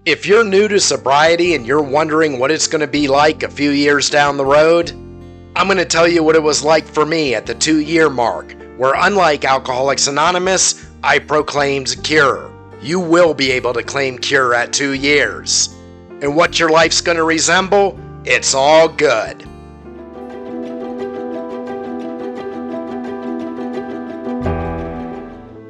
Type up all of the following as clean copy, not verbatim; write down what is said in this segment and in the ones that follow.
If you're new to sobriety and you're wondering what it's going to be like a few years down the road, I'm going to tell you what it was like for me at the 2-year mark, where unlike Alcoholics Anonymous, I proclaimed cure. You will be able to claim cure at 2 years. And what your life's going to resemble? It's all good.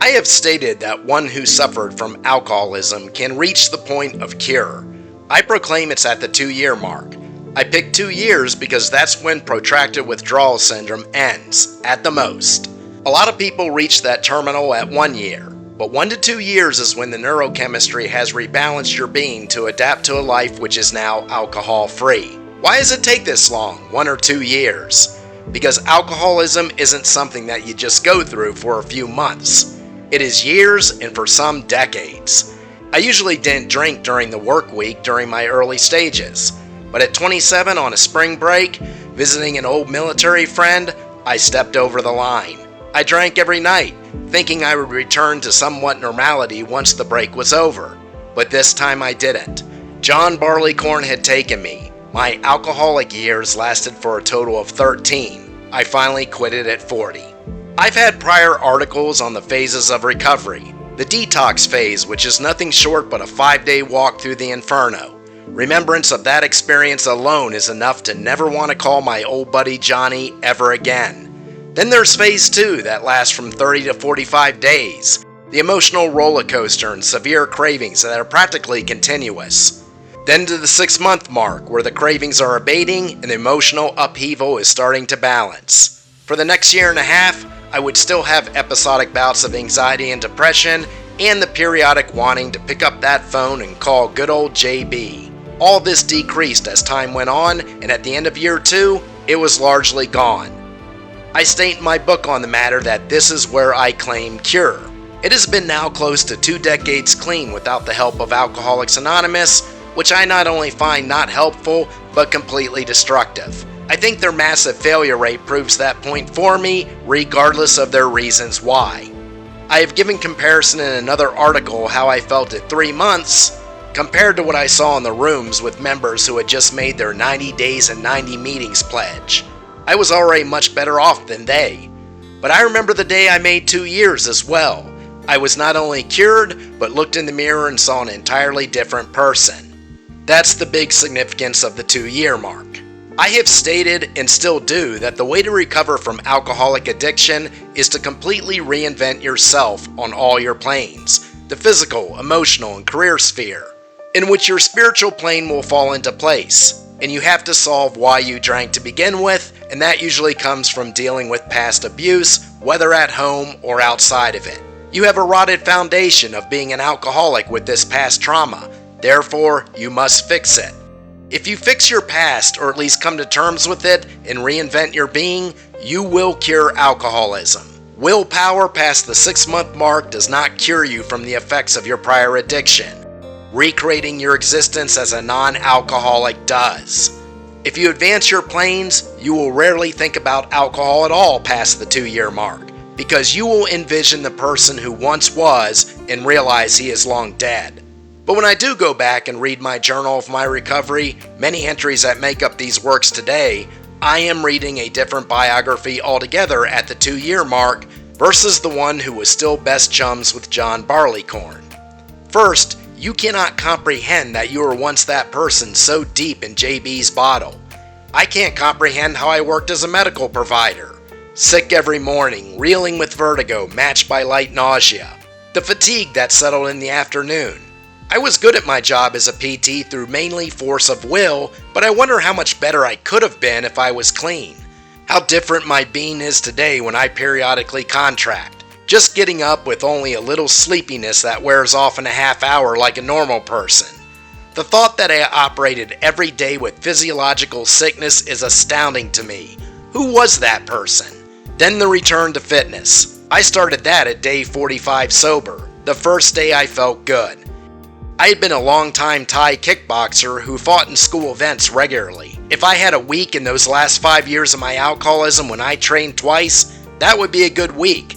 I have stated that one who suffered from alcoholism can reach the point of cure. I proclaim it's at the 2-year mark. I picked 2 years because that's when protracted withdrawal syndrome ends, at the most. A lot of people reach that terminal at 1 year, but 1 to 2 years is when the neurochemistry has rebalanced your being to adapt to a life which is now alcohol-free. Why does it take this long, 1 or 2 years? Because alcoholism isn't something that you just go through for a few months. It is years and for some decades. I usually didn't drink during the work week during my early stages, but at 27 on a spring break, visiting an old military friend, I stepped over the line. I drank every night, thinking I would return to somewhat normality once the break was over, but this time I didn't. John Barleycorn had taken me. My alcoholic years lasted for a total of 13. I finally quit it at 40. I've had prior articles on the phases of recovery. The detox phase, which is nothing short but a 5-day walk through the inferno. Remembrance of that experience alone is enough to never want to call my old buddy Johnny ever again. Then there's phase 2 that lasts from 30 to 45 days. The emotional roller coaster and severe cravings that are practically continuous. Then to the 6-month mark where the cravings are abating and the emotional upheaval is starting to balance. For the next year and a half, I would still have episodic bouts of anxiety and depression, and the periodic wanting to pick up that phone and call good old JB. All this decreased as time went on, and at the end of year 2, it was largely gone. I state in my book on the matter that this is where I claim cure. It has been now close to 2 decades clean without the help of Alcoholics Anonymous, which I not only find not helpful, but completely destructive. I think their massive failure rate proves that point for me, regardless of their reasons why. I have given comparison in another article how I felt at 3 months compared to what I saw in the rooms with members who had just made their 90 days and 90 meetings pledge. I was already much better off than they. But I remember the day I made 2 years as well. I was not only cured, but looked in the mirror and saw an entirely different person. That's the big significance of the 2-year mark. I have stated, and still do, that the way to recover from alcoholic addiction is to completely reinvent yourself on all your planes, the physical, emotional, and career sphere, in which your spiritual plane will fall into place, and you have to solve why you drank to begin with, and that usually comes from dealing with past abuse, whether at home or outside of it. You have a rotted foundation of being an alcoholic with this past trauma, therefore you must fix it. If you fix your past, or at least come to terms with it, and reinvent your being, you will cure alcoholism. Willpower past the 6-month mark does not cure you from the effects of your prior addiction. Recreating your existence as a non-alcoholic does. If you advance your planes, you will rarely think about alcohol at all past the 2-year mark, because you will envision the person who once was and realize he is long dead. But when I do go back and read my journal of my recovery, many entries that make up these works today, I am reading a different biography altogether at the 2-year mark versus the one who was still best chums with John Barleycorn. First, you cannot comprehend that you were once that person so deep in JB's bottle. I can't comprehend how I worked as a medical provider. Sick every morning, reeling with vertigo matched by light nausea. The fatigue that settled in the afternoon. I was good at my job as a PT through mainly force of will, but I wonder how much better I could have been if I was clean. How different my being is today when I periodically contract. Just getting up with only a little sleepiness that wears off in a half hour like a normal person. The thought that I operated every day with physiological sickness is astounding to me. Who was that person? Then the return to fitness. I started that at day 45 sober, the first day I felt good. I had been a long-time Thai kickboxer who fought in school events regularly. If I had a week in those last 5 years of my alcoholism when I trained twice, that would be a good week.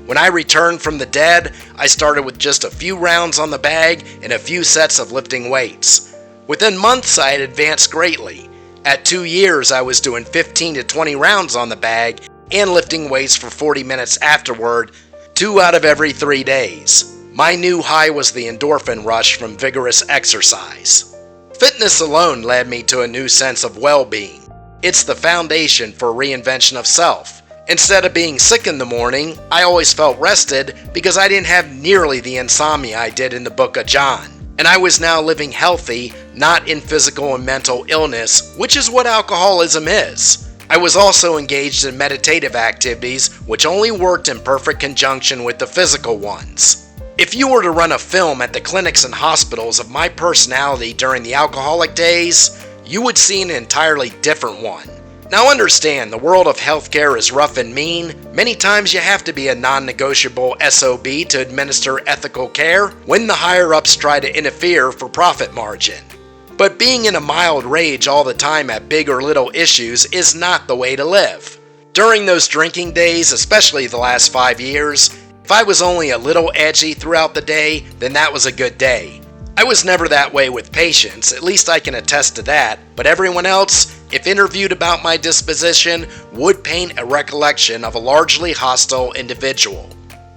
When I returned from the dead, I started with just a few rounds on the bag and a few sets of lifting weights. Within months, I had advanced greatly. At 2 years, I was doing 15 to 20 rounds on the bag and lifting weights for 40 minutes afterward, 2 out of every 3 days. My new high was the endorphin rush from vigorous exercise. Fitness alone led me to a new sense of well-being. It's the foundation for reinvention of self. Instead of being sick in the morning, I always felt rested because I didn't have nearly the insomnia I did in the book of John. And I was now living healthy, not in physical and mental illness, which is what alcoholism is. I was also engaged in meditative activities, which only worked in perfect conjunction with the physical ones. If you were to run a film at the clinics and hospitals of my personality during the alcoholic days, you would see an entirely different one. Now understand, the world of healthcare is rough and mean. Many times you have to be a non-negotiable SOB to administer ethical care when the higher-ups try to interfere for profit margin. But being in a mild rage all the time at big or little issues is not the way to live. During those drinking days, especially the last 5 years, if I was only a little edgy throughout the day, then that was a good day. I was never that way with patients, at least I can attest to that, but everyone else, if interviewed about my disposition, would paint a recollection of a largely hostile individual.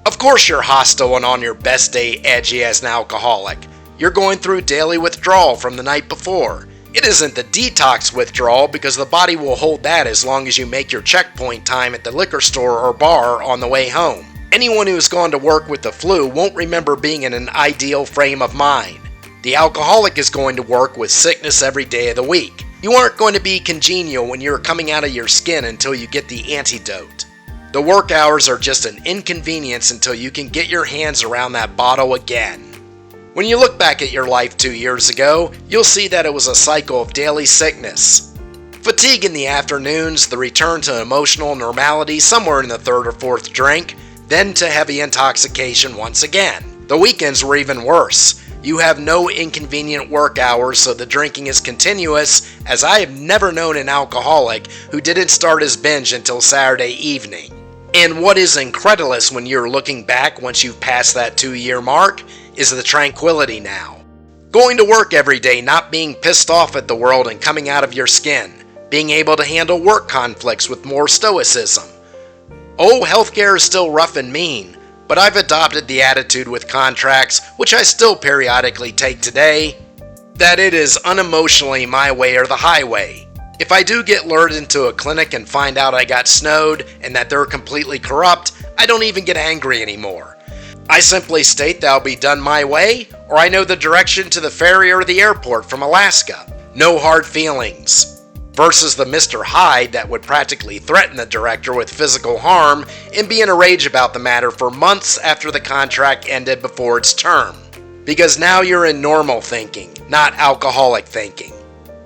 Of course you're hostile and on your best day edgy as an alcoholic. You're going through daily withdrawal from the night before. It isn't the detox withdrawal because the body will hold that as long as you make your checkpoint time at the liquor store or bar on the way home. Anyone who's gone to work with the flu won't remember being in an ideal frame of mind. The alcoholic is going to work with sickness every day of the week. You aren't going to be congenial when you're coming out of your skin until you get the antidote. The work hours are just an inconvenience until you can get your hands around that bottle again. When you look back at your life 2 years ago, you'll see that it was a cycle of daily sickness. Fatigue in the afternoons, the return to emotional normality somewhere in the 3rd or 4th drink, then to heavy intoxication once again. The weekends were even worse. You have no inconvenient work hours, so the drinking is continuous, as I have never known an alcoholic who didn't start his binge until Saturday evening. And what is incredulous when you're looking back once you've passed that 2-year mark is the tranquility now. Going to work every day, not being pissed off at the world and coming out of your skin. Being able to handle work conflicts with more stoicism. Oh, healthcare is still rough and mean, but I've adopted the attitude with contracts, which I still periodically take today, that it is unemotionally my way or the highway. If I do get lured into a clinic and find out I got snowed and that they're completely corrupt, I don't even get angry anymore. I simply state that'll be done my way, or I know the direction to the ferry or the airport from Alaska. No hard feelings. Versus the Mr. Hyde that would practically threaten the director with physical harm and be in a rage about the matter for months after the contract ended before its term. Because now you're in normal thinking, not alcoholic thinking.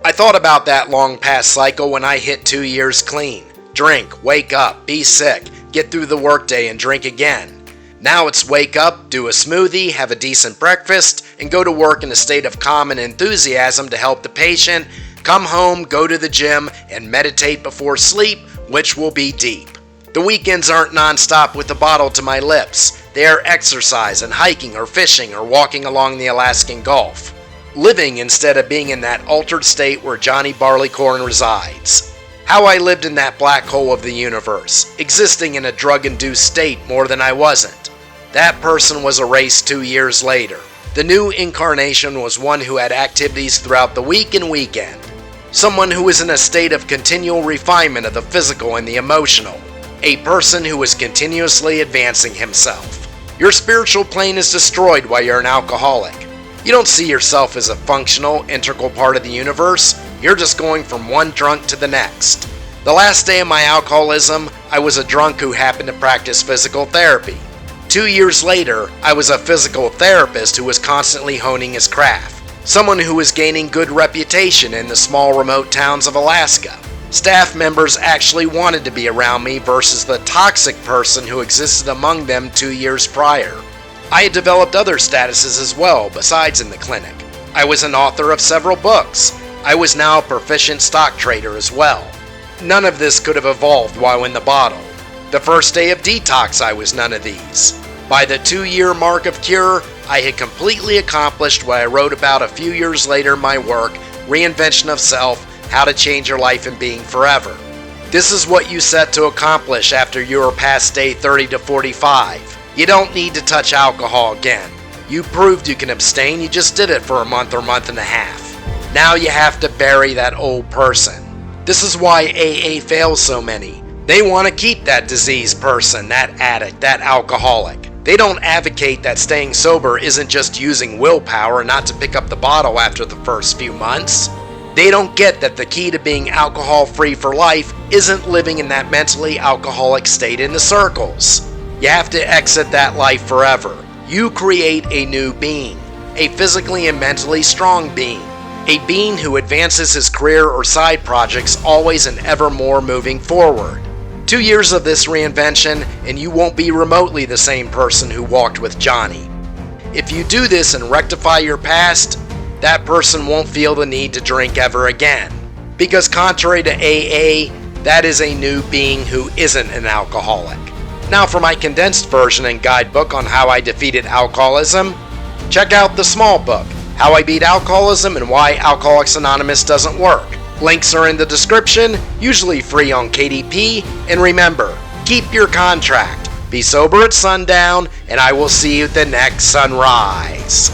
I thought about that long past cycle when I hit 2 years clean. Drink, wake up, be sick, get through the workday and drink again. Now it's wake up, do a smoothie, have a decent breakfast, and go to work in a state of calm and enthusiasm to help the patient. Come home, go to the gym, and meditate before sleep, which will be deep. The weekends aren't non-stop with the bottle to my lips. They are exercise and hiking or fishing or walking along the Alaskan Gulf. Living instead of being in that altered state where Johnny Barleycorn resides. How I lived in that black hole of the universe, existing in a drug-induced state more than I wasn't. That person was erased 2 years later. The new incarnation was one who had activities throughout the week and weekend. Someone who was in a state of continual refinement of the physical and the emotional. A person who was continuously advancing himself. Your spiritual plane is destroyed while you're an alcoholic. You don't see yourself as a functional, integral part of the universe. You're just going from one drunk to the next. The last day of my alcoholism, I was a drunk who happened to practice physical therapy. 2 years later, I was a physical therapist who was constantly honing his craft. Someone who was gaining good reputation in the small remote towns of Alaska. Staff members actually wanted to be around me versus the toxic person who existed among them 2 years prior. I had developed other statuses as well besides in the clinic. I was an author of several books. I was now a proficient stock trader as well. None of this could have evolved while in the bottle. The first day of detox, I was none of these. By the 2-year mark of cure, I had completely accomplished what I wrote about a few years later in my work, Reinvention of Self, How to Change Your Life and Being Forever. This is what you set to accomplish after you are past day 30 to 45. You don't need to touch alcohol again. You proved you can abstain, you just did it for a month or month and a half. Now you have to bury that old person. This is why AA fails so many. They want to keep that diseased person, that addict, that alcoholic. They don't advocate that staying sober isn't just using willpower not to pick up the bottle after the first few months. They don't get that the key to being alcohol-free for life isn't living in that mentally alcoholic state in the circles. You have to exit that life forever. You create a new being, a physically and mentally strong being, a being who advances his career or side projects always and ever more moving forward. 2 years of this reinvention and you won't be remotely the same person who walked with Johnny. If you do this and rectify your past, that person won't feel the need to drink ever again. Because contrary to AA, that is a new being who isn't an alcoholic. Now for my condensed version and guidebook on how I defeated alcoholism, check out the small book, How I Beat Alcoholism and Why Alcoholics Anonymous Doesn't Work. Links are in the description, usually free on KDP, and remember, keep your contract, be sober at sundown, and I will see you at the next sunrise.